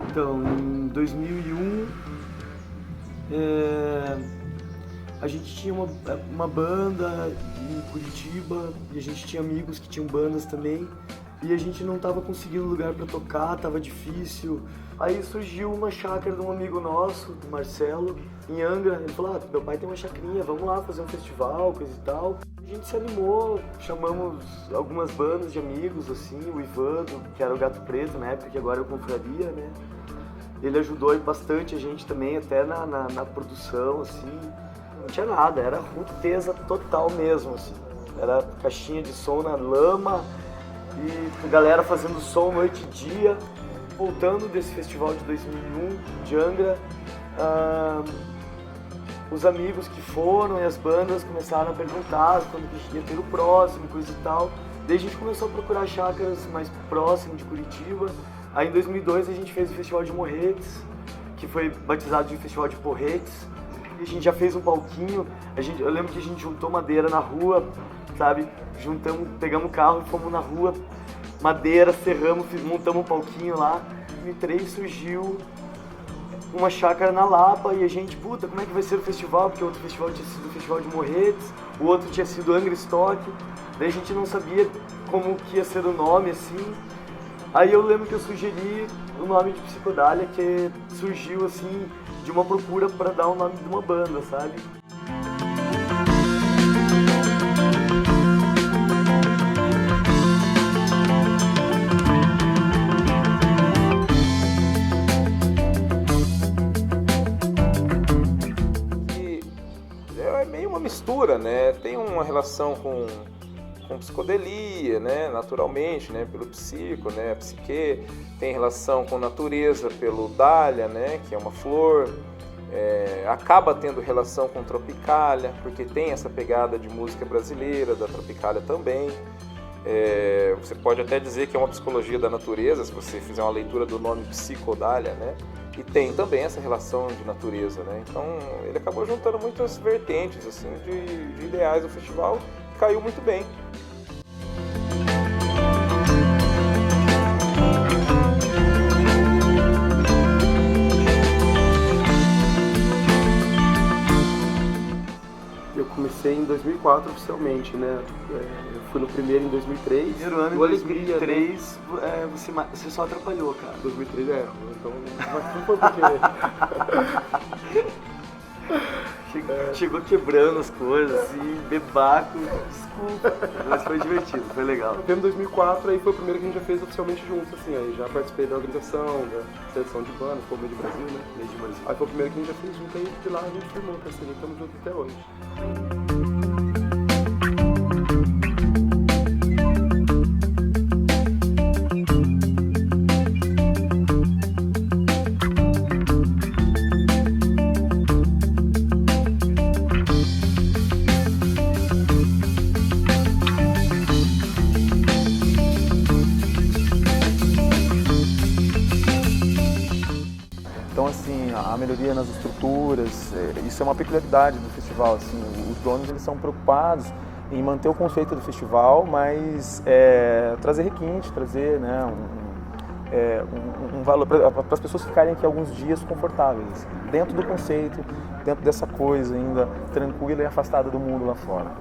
Então, em 2001, a gente tinha uma banda em Curitiba e a gente tinha amigos que tinham bandas também e a gente não estava conseguindo lugar para tocar, estava difícil. Aí surgiu uma chácara de um amigo nosso, do Marcelo, em Angra. Ele falou, meu pai tem uma chacrinha, vamos lá fazer um festival, coisa e tal. A gente se animou, chamamos algumas bandas de amigos, assim, o Ivando, que era o Gato Preto na época, que agora é o Confraria, né? Ele ajudou bastante a gente também, até na produção, assim. Não tinha nada, era rudeza total mesmo, assim. Era caixinha de som na lama e a galera fazendo som noite e dia. Voltando desse festival de 2001, de Angra, os amigos que foram e as bandas começaram a perguntar quando que ia ter o próximo, coisa e tal. Daí a gente começou a procurar chácaras mais próximas de Curitiba. Aí em 2002 a gente fez o Festival de Morretes, que foi batizado de Festival de Porretes. E a gente já fez um palquinho, eu lembro que a gente juntou madeira na rua, sabe? Pegamos o carro e fomos na rua, madeira, serramos, montamos um palquinho lá. Em 2003 surgiu uma chácara na Lapa e a gente, puta, como é que vai ser o festival? Porque o outro festival tinha sido o Festival de Morretes, o outro tinha sido Angra Stock. Daí a gente não sabia como que ia ser o nome, assim. Aí eu lembro que eu sugeri o nome de Psicodália, que surgiu, assim, de uma procura para dar o nome de uma banda, sabe? É meio uma mistura, né? Tem uma relação com psicodelia, né? Naturalmente, né? Pelo psico, né? A psique tem relação com natureza pelo dália, né? Que é uma flor. Acaba tendo relação com tropicália, porque tem essa pegada de música brasileira, da tropicália também. Você pode até dizer que é uma psicologia da natureza, se você fizer uma leitura do nome psicodália, né? E tem também essa relação de natureza, né? Então ele acabou juntando muitas vertentes assim, de ideais do festival, e caiu muito bem. Eu comecei em 2004 oficialmente, né? Eu fui no primeiro em 2003. Primeiro ano, em 2003, né? Você só atrapalhou, cara. 2003 então não foi porque... Chegou quebrando as coisas, assim, bebaco, desculpa. Mas foi divertido, foi legal. Em 2004, aí foi o primeiro que a gente já fez oficialmente juntos, assim, aí já participei da organização, da seleção de banda, foi o Meio de Brasil, né? Meio de Brasil. Aí foi o primeiro que a gente já fez junto, aí de lá a gente firmou a parceria, estamos juntos até hoje. Então, assim, a melhoria nas estruturas, isso é uma peculiaridade do festival. Assim, os donos eles são preocupados em manter o conceito do festival, mas trazer requinte, trazer, né, um valor para as pessoas ficarem aqui alguns dias confortáveis, dentro do conceito, dentro dessa coisa ainda tranquila e afastada do mundo lá fora.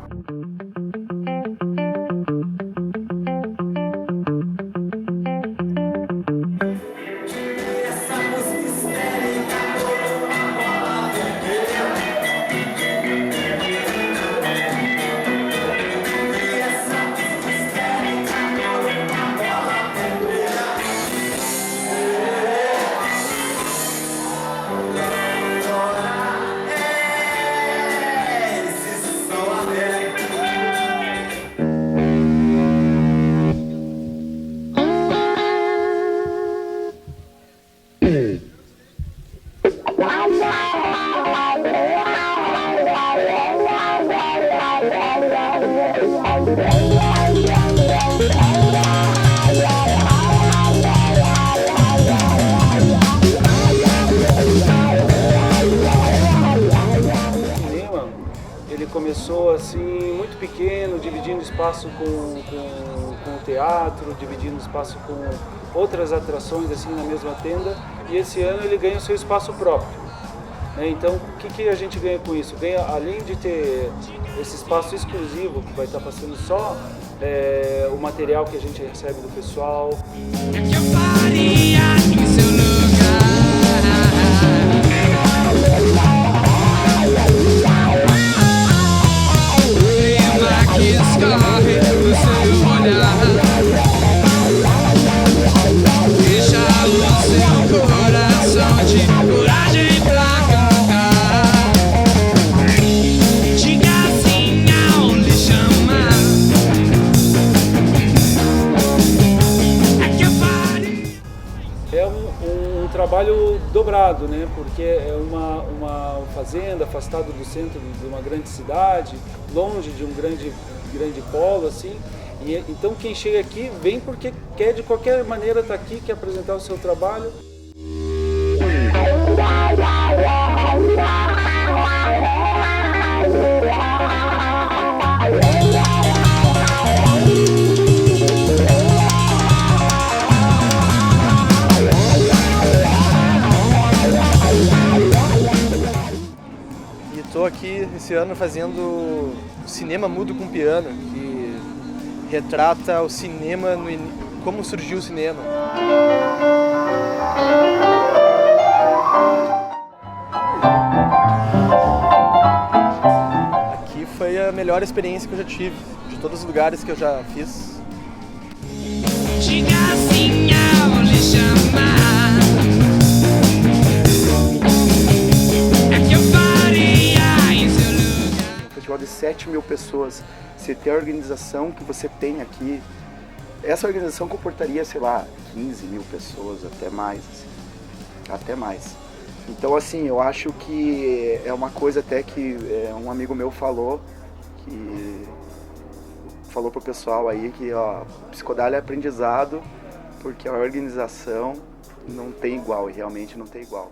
Ele começou assim muito pequeno, dividindo espaço com o teatro, dividindo espaço com outras atrações assim na mesma tenda, e esse ano ele ganha o seu espaço próprio. Então, o que a gente ganha com isso? Ganha, além de ter esse espaço exclusivo que vai estar passando só o material que a gente recebe do pessoal. Que eu faria em seu lugar? Que escorre no seu olhar, deixa o seu coração de coragem pra cantar. Diga assim ao lhe chamar. É que eu faria. É um trabalho dobrado, né? Porque é uma fazenda afastada do centro de uma grande cidade, longe de um grande polo, assim. E então quem chega aqui vem porque quer de qualquer maneira estar aqui, quer apresentar o seu trabalho. Estou aqui esse ano fazendo Cinema Mudo com Piano, que retrata o cinema, como surgiu o cinema. Aqui foi a melhor experiência que eu já tive, de todos os lugares que eu já fiz. Diga assim ao lhe chamar. De 7.000 pessoas, você ter a organização que você tem aqui, essa organização comportaria, sei lá, 15.000 pessoas, até mais, assim, até mais. Então, assim, eu acho que é uma coisa até que um amigo meu falou pro pessoal aí que, ó, Psicodália é aprendizado, porque a organização não tem igual, e realmente não tem igual.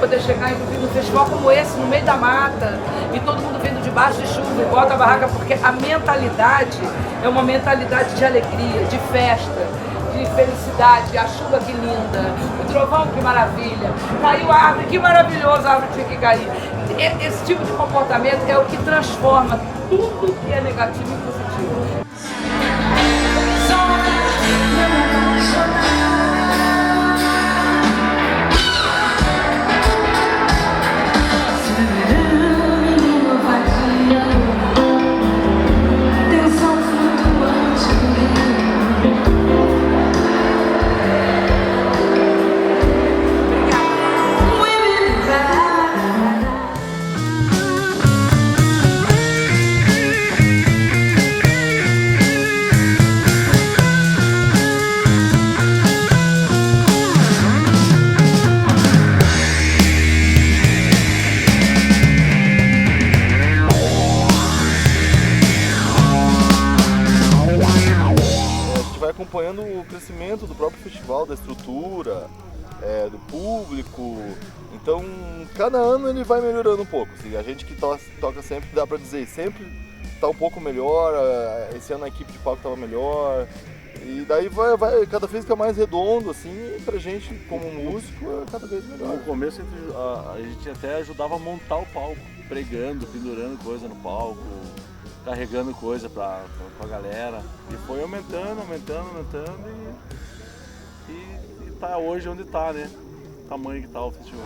Poder chegar num festival como esse, no meio da mata, e todo mundo vindo debaixo de chuva e bota a barraca, porque a mentalidade é uma mentalidade de alegria, de festa, de felicidade. A chuva que linda, o trovão que maravilha, caiu a árvore, que maravilhoso, a árvore tinha que cair. Esse tipo de comportamento é o que transforma tudo que é negativo em positivo. o crescimento do próprio festival, da estrutura, do público. Então, cada ano ele vai melhorando um pouco. Assim, a gente que toca sempre, dá pra dizer, sempre tá um pouco melhor. Esse ano a equipe de palco tava melhor. E daí vai cada vez fica mais redondo, assim, e pra gente, como músico, é cada vez melhor. No começo a gente até ajudava a montar o palco, pregando, pendurando coisa no palco, carregando coisa pra galera. E foi aumentando e tá hoje onde tá, né? O tamanho que tá o festival.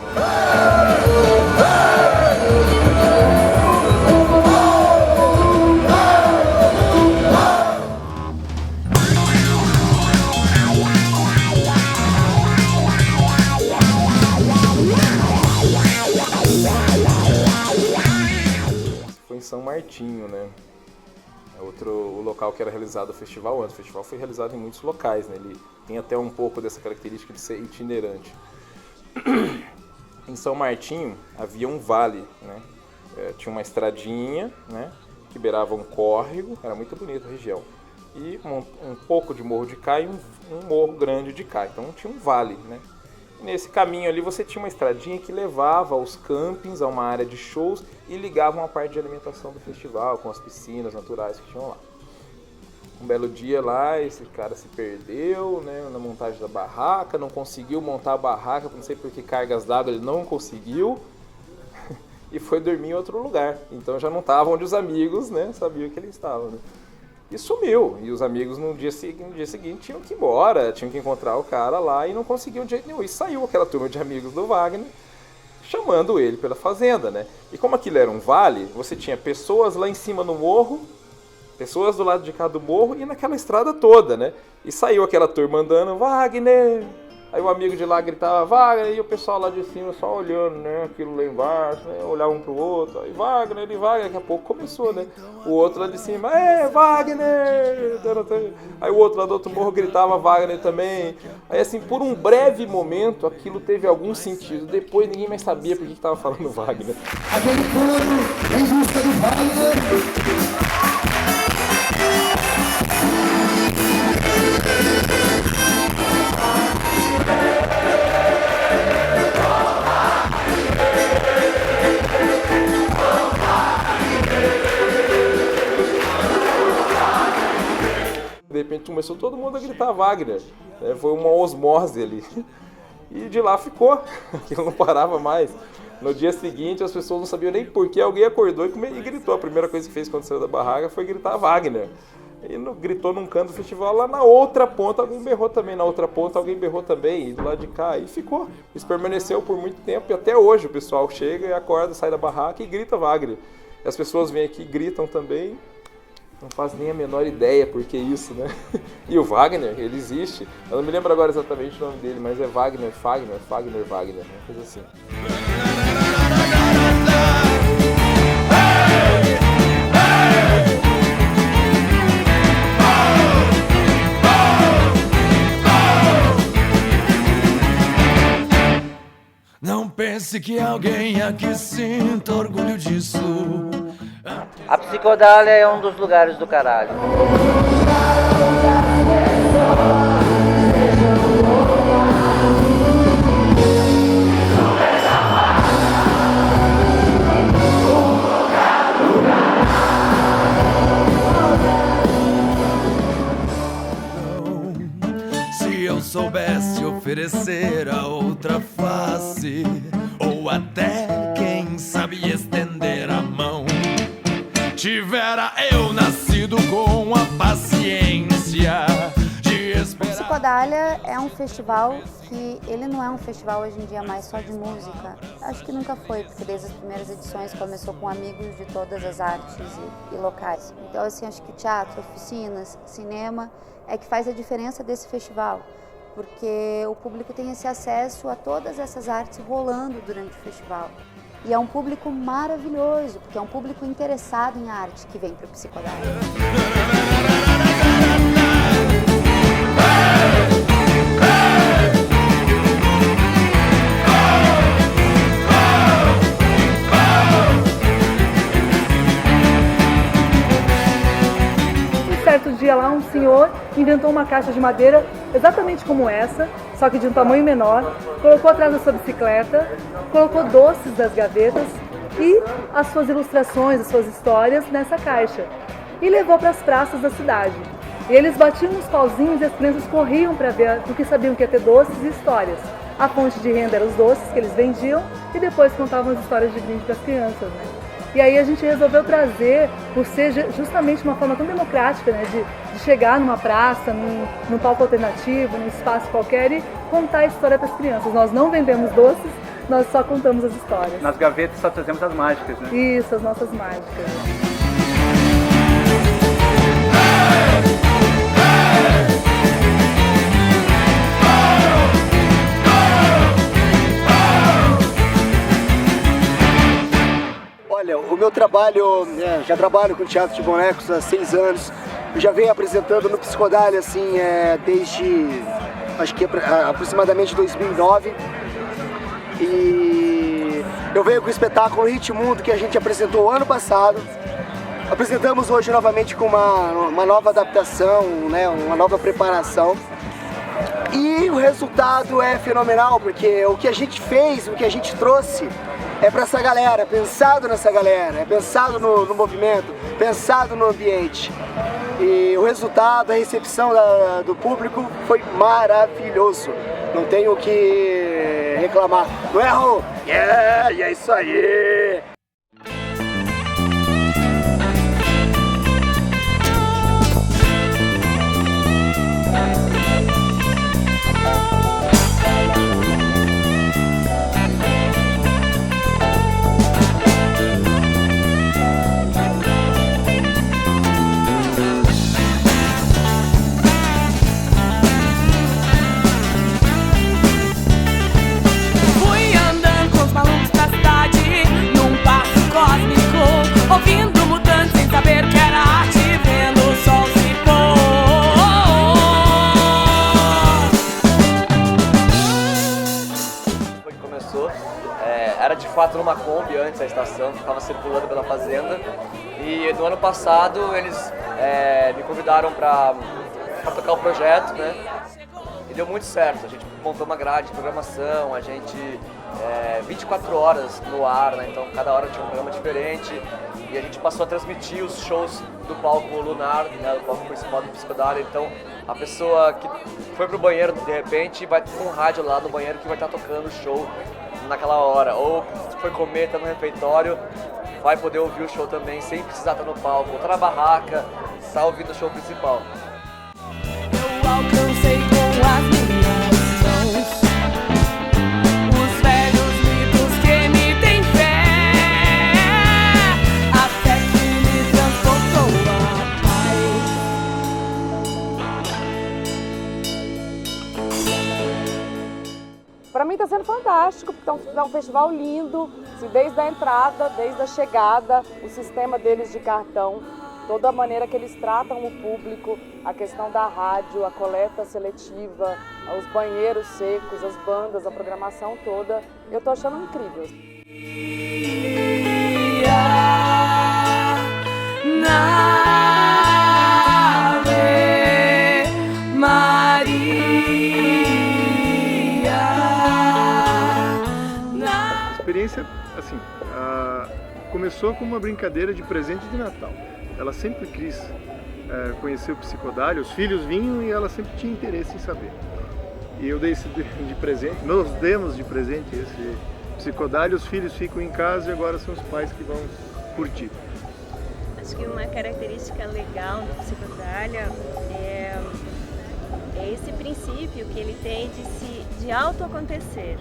Foi em São Martinho, né? O local que era realizado o festival antes. O festival foi realizado em muitos locais, né? Ele tem até um pouco dessa característica de ser itinerante. Em São Martinho havia um vale, né? Tinha uma estradinha, né? Que beirava um córrego, era muito bonita a região. E um pouco de morro de cá e um morro grande de cá. Então tinha um vale, né? E nesse caminho ali você tinha uma estradinha que levava aos campings, a uma área de shows e ligava uma parte de alimentação do festival, com as piscinas naturais que tinham lá. Um belo dia lá, esse cara se perdeu, né, na montagem da barraca, não conseguiu montar a barraca, não sei por que cargas d'água ele não conseguiu, e foi dormir em outro lugar. Então já não estava onde os amigos, né, sabiam que ele estava, né? E sumiu. E os amigos no dia seguinte tinham que ir embora, tinham que encontrar o cara lá e não conseguiam de jeito nenhum. E saiu aquela turma de amigos do Wagner chamando ele pela fazenda, né? E como aquilo era um vale, você tinha pessoas lá em cima no morro, pessoas do lado de cá do morro e naquela estrada toda, né? E saiu aquela turma andando, Wagner! Aí o amigo de lá gritava, Wagner! E o pessoal lá de cima só olhando, né? Aquilo lá embaixo, né? Olhar um pro outro. Aí Wagner, daqui a pouco começou, né? O outro lá de cima, Wagner! Aí o outro lá do outro morro gritava Wagner também. Aí assim, por um breve momento, aquilo teve algum sentido. Depois ninguém mais sabia por que estava falando Wagner. Aquele coro em busca do Wagner. De repente começou todo mundo a gritar Wagner, né? Foi uma osmose ali. E de lá ficou, aquilo não parava mais. No dia seguinte as pessoas não sabiam nem por que alguém acordou e gritou. A primeira coisa que fez quando saiu da barraca foi gritar Wagner. E gritou num canto do festival, lá na outra ponta alguém berrou também, na outra ponta alguém berrou também, e do lado de cá, e ficou. Isso permaneceu por muito tempo e até hoje o pessoal chega e acorda, sai da barraca e grita Wagner. E as pessoas vêm aqui e gritam também. Não faz nem a menor ideia por que isso, né? E o Wagner, ele existe. Eu não me lembro agora exatamente o nome dele, mas é Wagner, uma coisa assim. Não pense que alguém aqui sinta orgulho disso. A Psicodália é um dos lugares do caralho. Se eu soubesse oferecer a outra face, ou até, quem sabe, estender a mão, tivera eu nascido com a paciência de esperar. Psicodália é um festival que ele não é um festival hoje em dia mais só de música. Acho que nunca foi, porque desde as primeiras edições começou com amigos de todas as artes e locais. Então assim, acho que teatro, oficinas, cinema é que faz a diferença desse festival, porque o público tem esse acesso a todas essas artes rolando durante o festival. E é um público maravilhoso, porque é um público interessado em arte que vem para o Psicodália. Um certo dia lá um senhor inventou uma caixa de madeira exatamente como essa, só que de um tamanho menor, colocou atrás da sua bicicleta, colocou doces das gavetas e as suas ilustrações, as suas histórias nessa caixa. E levou para as praças da cidade. E eles batiam nos pauzinhos e as crianças corriam para ver, porque sabiam que ia ter doces e histórias. A fonte de renda eram os doces que eles vendiam e depois contavam as histórias de brinde para as crianças, né? E aí a gente resolveu trazer, por ser justamente uma forma tão democrática, né, de chegar numa praça, num palco alternativo, num espaço qualquer e contar a história para as crianças. Nós não vendemos doces, nós só contamos as histórias. Nas gavetas só trazemos as mágicas, né? Isso, as nossas mágicas. Olha, o meu trabalho, já trabalho com teatro de bonecos há 6 anos. Eu já venho apresentando no Psicodália, assim, desde, acho que aproximadamente 2009. E eu venho com o espetáculo Ritmundo, que a gente apresentou ano passado. Apresentamos hoje novamente com uma nova adaptação, né, uma nova preparação. E o resultado é fenomenal, porque o que a gente fez, o que a gente trouxe é para essa galera, pensado nessa galera, é pensado no movimento, pensado no ambiente. E o resultado, a recepção do público foi maravilhoso. Não tenho o que reclamar. Não é, Raul? É isso aí! Ouvindo mutantes sem saber que era arte, vendo o sol se pôr. Foi que começou, era de fato numa Kombi antes da estação, que ficava circulando pela fazenda. E no ano passado eles me convidaram para tocar o projeto, né? E deu muito certo, a gente montou uma grade de programação, a gente 24 horas no ar, né? Então cada hora tinha um programa diferente. E a gente passou a transmitir os shows do palco lunar, né, do palco principal do Psicodália. Então a pessoa que foi pro banheiro de repente vai ter um rádio lá no banheiro que vai estar tocando o show naquela hora. Ou se foi comer, tá no refeitório, vai poder ouvir o show também sem precisar estar no palco. Ou tá na barraca, tá ouvindo o show principal. Eu alcancei com as minhas mãos os velhos mitos que me têm fé. Para mim está sendo fantástico, porque é um festival lindo, assim, desde a entrada, desde a chegada, o sistema deles de cartão, toda a maneira que eles tratam o público, a questão da rádio, a coleta seletiva, os banheiros secos, as bandas, a programação toda, eu tô achando incrível. A experiência, assim, começou com uma brincadeira de presente de Natal. Ela sempre quis conhecer o Psicodália, os filhos vinham e ela sempre tinha interesse em saber. E eu dei esse de presente, nós demos de presente esse Psicodália, os filhos ficam em casa e agora são os pais que vão curtir. Acho que uma característica legal do Psicodália é esse princípio que ele tem de auto-acontecer.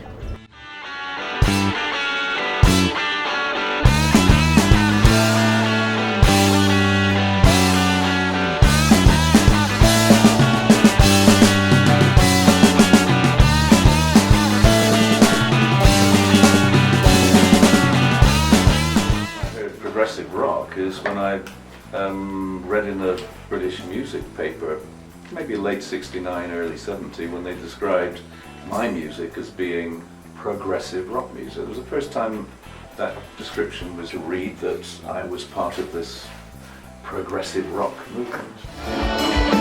Progressive rock is when I read in a British music paper, maybe late 69, early 70, when they described my music as being progressive rock music. It was the first time that description was to read that I was part of this progressive rock movement.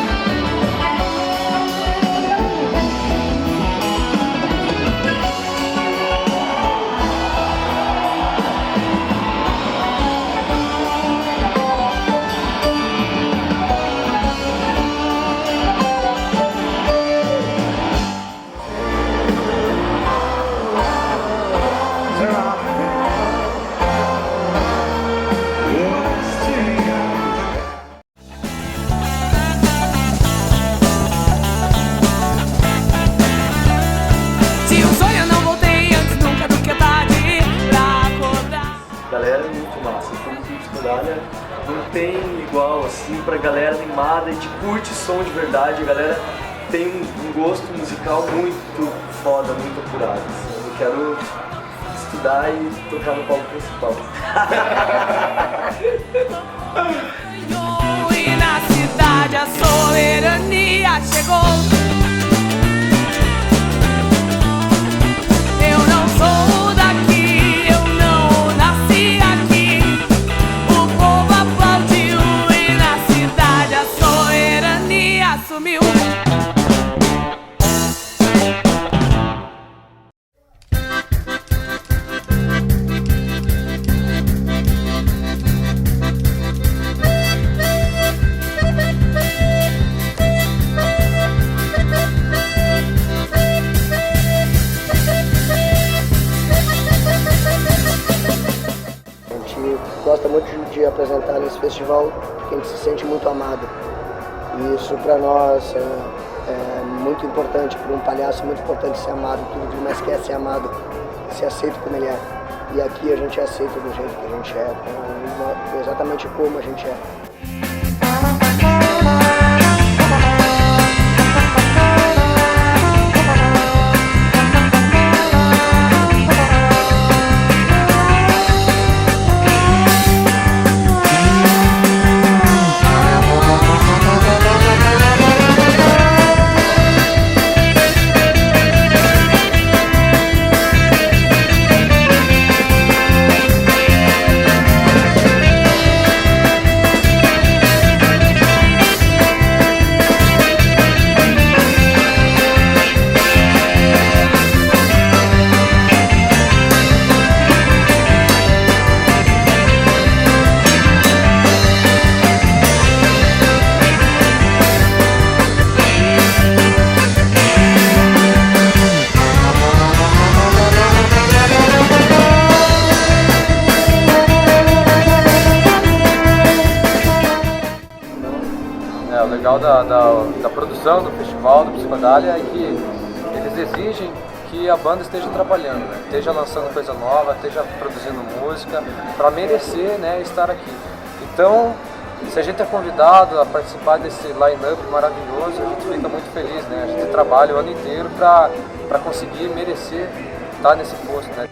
Psicodália não tem igual, assim, pra galera animada, a gente curte som de verdade, a galera tem um gosto musical muito foda, muito apurado. Assim. Eu quero estudar e tocar no palco principal. E na cidade a soberania chegou. Eu não sou daqui, eu não nasci aqui. O povo aplaudiu e na cidade a soberania assumiu. Gosta muito de apresentar nesse festival, porque a gente se sente muito amado. E isso para nós é muito importante, para um palhaço é muito importante ser amado, tudo que ele mais quer é ser amado, ser aceito como ele é. E aqui a gente é aceito do jeito que a gente é, exatamente como a gente é. O legal da produção do festival, do Psicodália, é que eles exigem que a banda esteja trabalhando, né? Esteja lançando coisa nova, esteja produzindo música, para merecer, né, estar aqui. Então, se a gente é convidado a participar desse line-up maravilhoso, a gente fica muito feliz, né? A gente trabalha o ano inteiro para conseguir merecer estar nesse posto, né?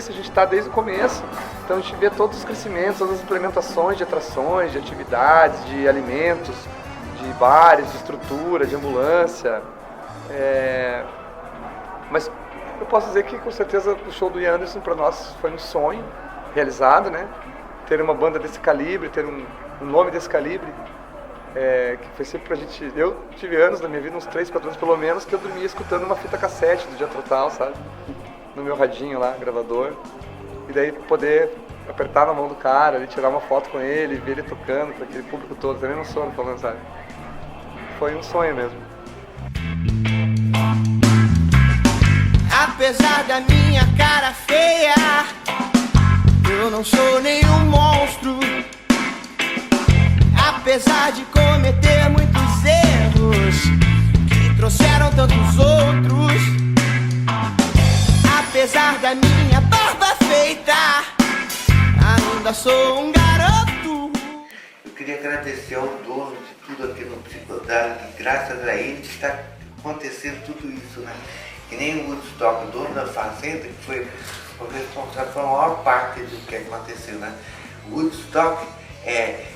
A gente está desde o começo, então a gente vê todos os crescimentos, todas as implementações de atrações, de atividades, de alimentos, de bares, de estrutura, de ambulância. Mas eu posso dizer que com certeza o show do Ian Anderson para nós foi um sonho realizado, né? Ter uma banda desse calibre, ter um nome desse calibre, que foi sempre pra gente... Eu tive anos na minha vida, uns 3, 4 anos pelo menos, que eu dormia escutando uma fita cassete do Jethro Tull, sabe? No meu radinho lá, gravador, e daí poder apertar na mão do cara, ele tirar uma foto com ele, ver ele tocando para aquele público todo, também não sono falando, sabe? Foi um sonho mesmo. Apesar da minha cara feia, eu não sou nenhum monstro. Apesar de cometer muitos erros que trouxeram tantos outros. Apesar da minha barba feita, ainda sou um garoto. Eu queria agradecer ao dono de tudo aqui no Psicodália, que graças a ele está acontecendo tudo isso, né? Que nem o Woodstock, o dono da fazenda, que foi o responsável por a maior parte do que aconteceu, né? O Woodstock é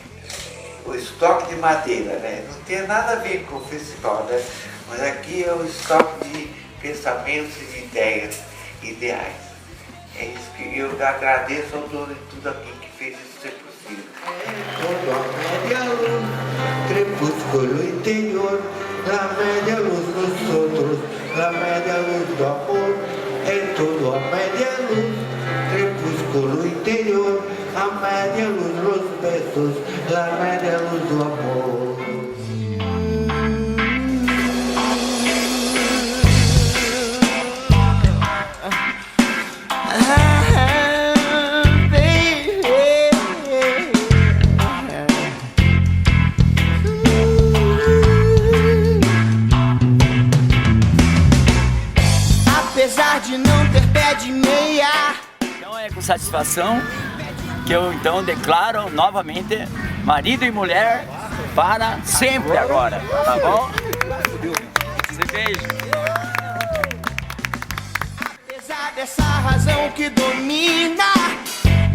o estoque de madeira, né? Não tem nada a ver com o festival, né? Mas aqui é o estoque de pensamentos e de ideias. Ideais. É isso que eu agradeço ao dono de tudo aqui que fez isso ser possível. Todo a média luz, crepúsculo interior, la média luz dos outros, la média luz do amor, é tudo a média luz. interior, a média luz dos besos, a média luz do amor. Apesar de não ter pé de meia. Então é com satisfação que eu então declaro novamente marido e mulher para sempre agora, tá bom? Se beijo. Apesar dessa razão que domina,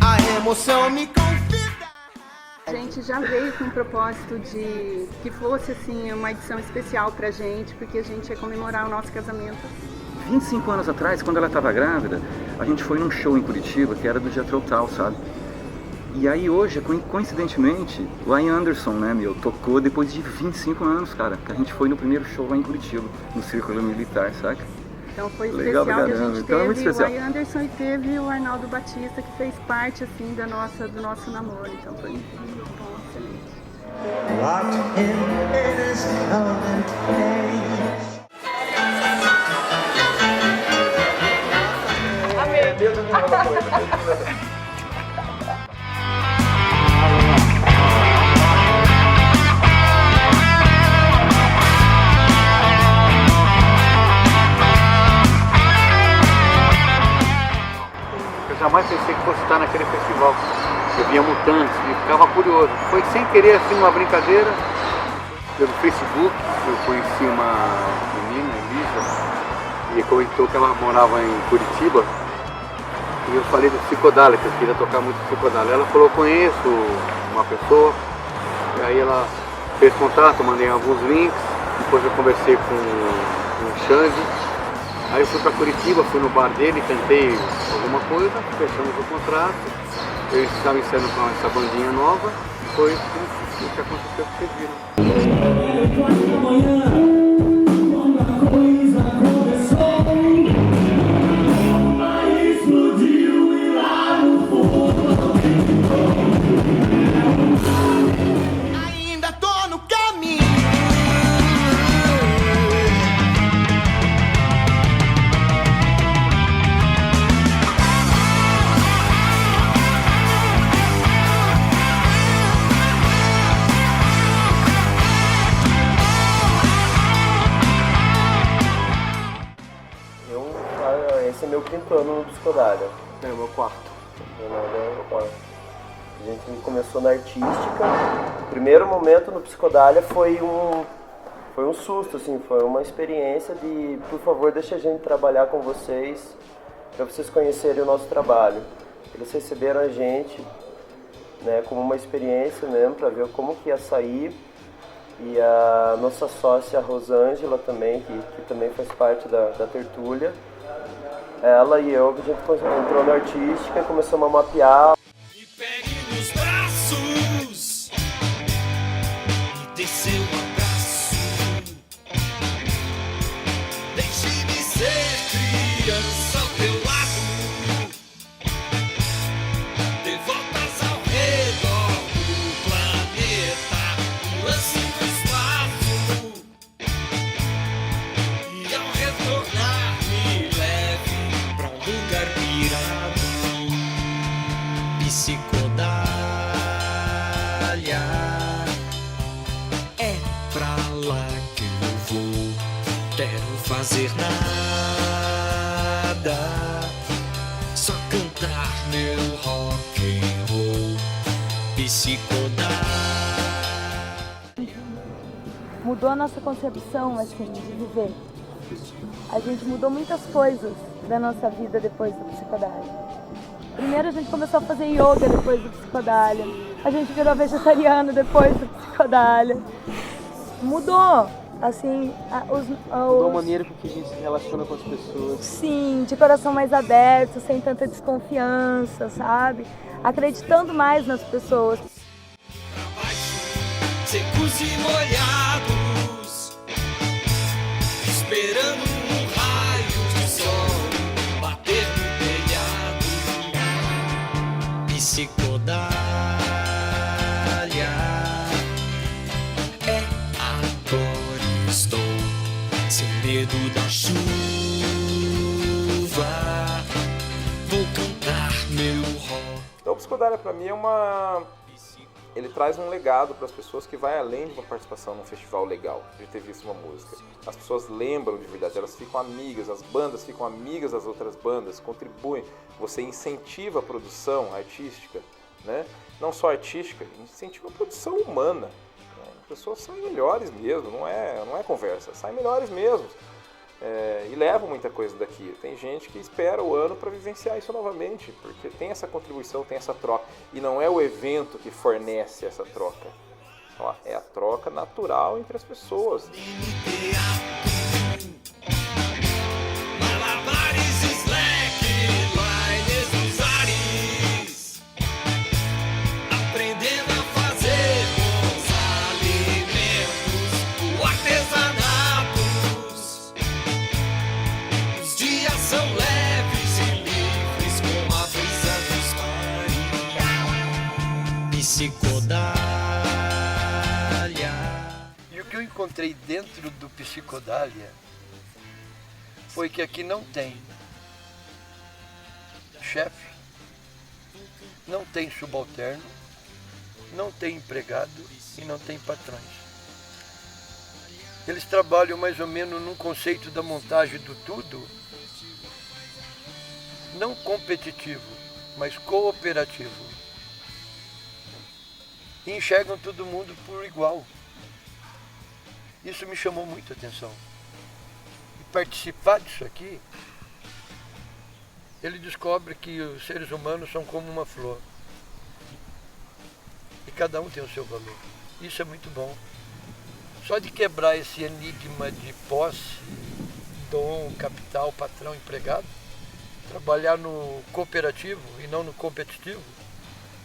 a emoção me convida. A gente já veio com o propósito de que fosse assim uma edição especial pra gente, porque a gente ia comemorar o nosso casamento. 25 anos atrás, quando ela estava grávida, a gente foi num show em Curitiba, que era do Jethro Tull, sabe? E aí hoje, coincidentemente, o Ian Anderson, né, tocou depois de 25 anos, cara, que a gente foi no primeiro show lá em Curitiba, no Círculo Militar, saca? Então foi legal, especial que a gente então, teve é o Ian Anderson e teve o Arnaldo Batista, que fez parte, assim, do nosso namoro, então foi muito bom, excelente. Locked in his covenant cage. Eu jamais pensei que fosse estar naquele festival. Eu via Mutantes e ficava curioso. Foi sem querer, assim, uma brincadeira. Pelo Facebook, eu conheci uma menina, Elisa, e comentou que ela morava em Curitiba. E eu falei do Psicodália, que eu queria tocar muito Psicodália. Ela falou, conheço uma pessoa. E aí ela fez contato, mandei alguns links. Depois eu conversei com o Xande. Aí eu fui para Curitiba, fui no bar dele, cantei alguma coisa, fechamos o contrato. Eu estava ensaiando com essa bandinha nova. Foi o que aconteceu que vocês viram. Ainda tô no caminho. Esse é meu 5º ano no Psicodália. É o meu 4º. A gente começou na artística. O primeiro momento no Psicodália foi um susto, assim, foi uma experiência de, por favor, deixa a gente trabalhar com vocês, para vocês conhecerem o nosso trabalho. Eles receberam a gente, né, como uma experiência mesmo, para ver como que ia sair. E a nossa sócia Rosângela também, que também faz parte da tertúlia, ela e eu, a gente entrou na artística e começamos a mapear. Me pegue nos braços e dê seu abraço. Deixe-me ser criança ao teu lado. Dê voltas ao redor do planeta, lance no espaço. E ao retornar me leve pra um lugar pirado. Psicodália é pra lá que eu vou. Quero fazer nada, só cantar meu rock and roll. Psicodália. Mudou a nossa concepção, assim, de viver. A gente mudou muitas coisas da nossa vida depois do Psicodália. Primeiro a gente começou a fazer yoga depois do Psicodália. A gente virou vegetariano depois do Psicodália. Mudou, assim, Mudou a maneira com que a gente se relaciona com as pessoas. Sim, de coração mais aberto, sem tanta desconfiança, sabe? Acreditando mais nas pessoas. Secos e molhados, esperando um raio de sol bater no telhado. Psicodália é agora estou sem medo da chuva. Vou cantar meu rock. Então, o Psicodália para mim é ele traz um legado para as pessoas que vai além de uma participação num festival legal, de ter visto uma música. As pessoas lembram de verdade, elas ficam amigas, as bandas ficam amigas das outras bandas, contribuem, você incentiva a produção artística, né? Não só artística, incentiva a produção humana. Né? As pessoas saem melhores mesmo, não é conversa, saem melhores mesmo. E levam muita coisa daqui. Tem gente que espera o ano para vivenciar isso novamente, porque tem essa contribuição, tem essa troca. E não é o evento que fornece essa troca. É a troca natural entre as pessoas. Psicodália. E o que eu encontrei dentro do Psicodália foi que aqui não tem chefe, não tem subalterno, não tem empregado e não tem patrões. Eles trabalham mais ou menos num conceito da montagem do tudo, não competitivo, mas cooperativo. E enxergam todo mundo por igual. Isso me chamou muito a atenção. E participar disso aqui, ele descobre que os seres humanos são como uma flor. E cada um tem o seu valor. Isso é muito bom. Só de quebrar esse enigma de posse, dom, capital, patrão, empregado, trabalhar no cooperativo e não no competitivo,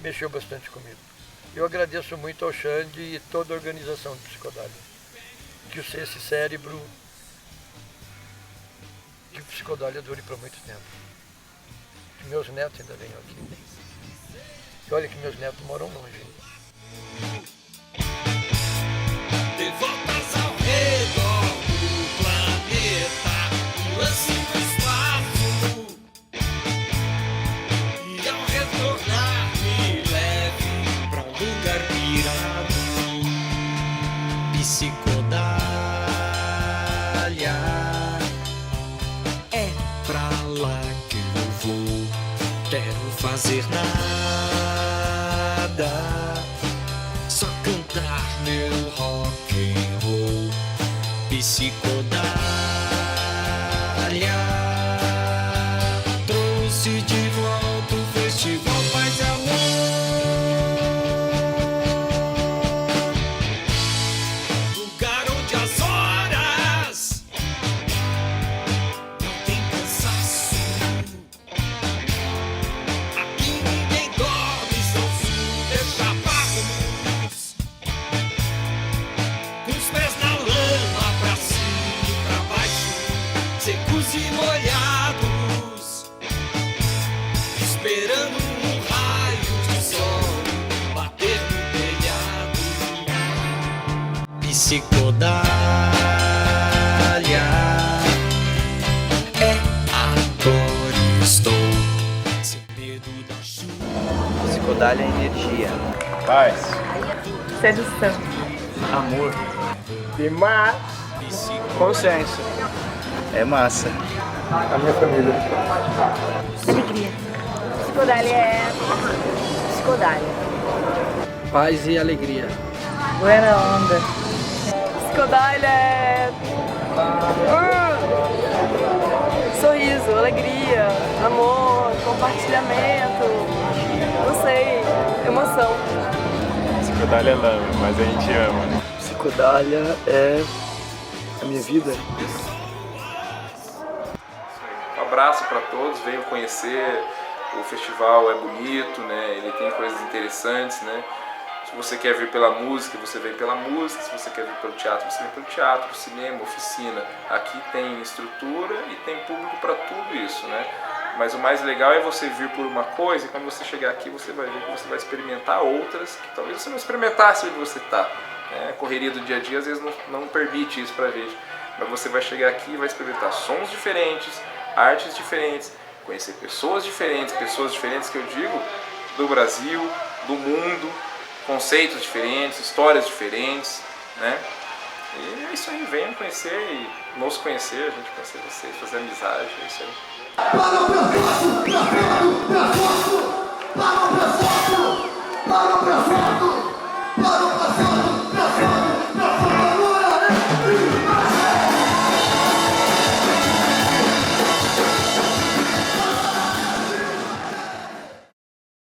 mexeu bastante comigo. Eu agradeço muito ao Xande e toda a organização do Psicodália. Que esse cérebro, que o Psicodália dure por muito tempo. Que meus netos ainda venham aqui. E olha que meus netos moram longe. De voltas ao redor do planeta, o lance do espaço. E ao retornar me leve pra um lugar pirado. Psicodália é pra lá que eu vou. Quero fazer nada, só cantar meu rock and roll. Psicodália trouxe de volta o festival Paz e Amor, lugar onde as horas não tem cansaço. Aqui ninguém dorme, São Sul deixa vagos, com os pés na lama, pra cima e pra baixo, secos e molhados, esperando um raio de sol bater no telhado. Psicodália é agora estou sem medo da chuva. Psicodália é energia. Paz. Sedução. Amor. Demais. Consciência. É massa. A minha família. Alegria. Psicodália é psicodália. Paz e alegria. Buena onda. Psicodália é sorriso, alegria, amor, compartilhamento, não sei, emoção. Psicodália é lama, mas a gente ama. Psicodália é a minha vida. Um abraço para todos, venham conhecer, o festival é bonito, né? Ele tem coisas interessantes, né? Se você quer vir pela música, você vem pela música. Se você quer vir pelo teatro, você vem pelo teatro, cinema, oficina. Aqui tem estrutura e tem público para tudo isso, né? Mas o mais legal é você vir por uma coisa e quando você chegar aqui você vai ver que você vai experimentar outras que talvez você não experimentasse onde você está. A correria do dia a dia às vezes não permite isso pra gente. Mas você vai chegar aqui e vai experimentar sons diferentes, artes diferentes, conhecer pessoas diferentes que eu digo do Brasil, do mundo, conceitos diferentes, histórias diferentes, né? E é isso aí, venham conhecer e nos conhecer, a gente conhecer vocês, fazer amizade, é isso aí. Para o pessoal!